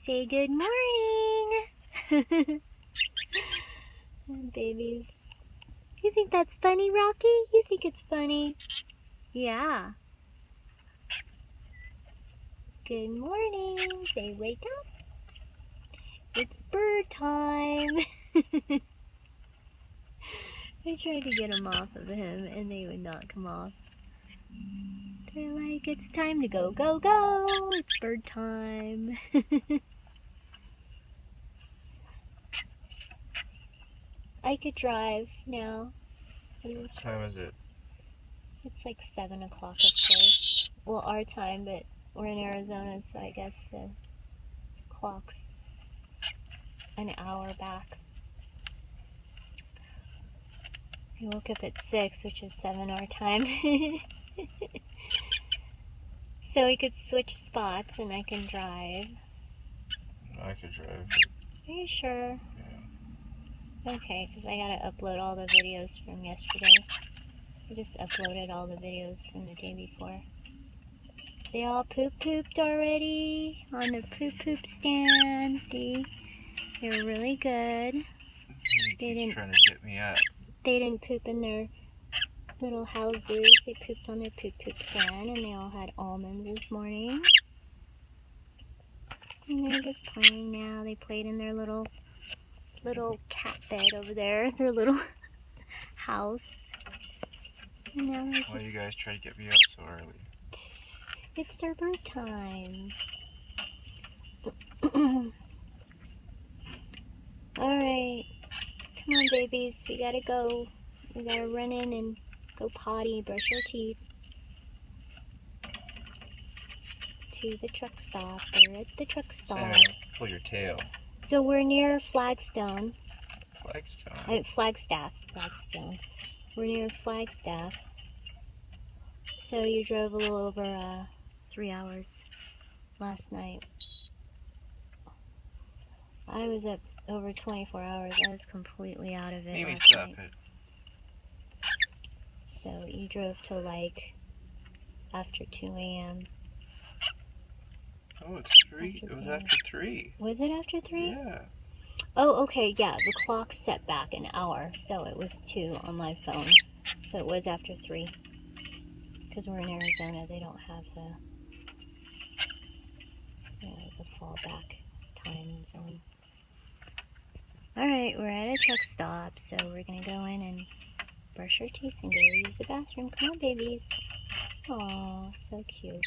Say good morning. Babies. You think that's funny, Rocky? You think it's funny? Yeah. Good morning. Say wake up. It's bird time. I tried to get them off of him and they would not come off. They're like, it's time to go, go, go. It's bird time. I could drive now. What time is it? It's like 7 o'clock, of course. Well, our time, but we're in Arizona, so I guess the clock's an hour back. I woke up at 6, which is 7 our time. So we could switch spots and I can drive. I could drive. Are you sure? Yeah. Okay, because I gotta upload all the videos from yesterday. I just uploaded all the videos from the day before. They all pooped already on the poop stand. See? They're really good. He's trying to get me out. They didn't poop in their little houses. They pooped on their poop stand, and they all had almonds this morning. And they're just playing now. They played in their little cat bed over there, their little house. And now they're Why you guys try to get me up so early? It's their bird time. Alright. Come on, babies. We gotta go. We gotta run in and go potty, brush our teeth. To the truck stop. We're at the truck stop. Pull your tail. So we're near Flagstone. Flagstone? Flagstaff. Flagstone. We're near Flagstaff. So you drove a little over 3 hours last night. I was up over 24 hours. I was completely out of it Maybe last stop night. it. So you drove till like after 2 a.m. Oh, it's 3. It was after 3. Was it after 3? Yeah. Oh, okay, yeah. The clock set back an hour, so it was 2 on my phone. So it was after 3. Because we're in Arizona, they don't have the fallback time zone. Alright, we're at a truck stop, so we're gonna go in and brush our teeth and go use the bathroom. Come on, babies. Aw, so cute.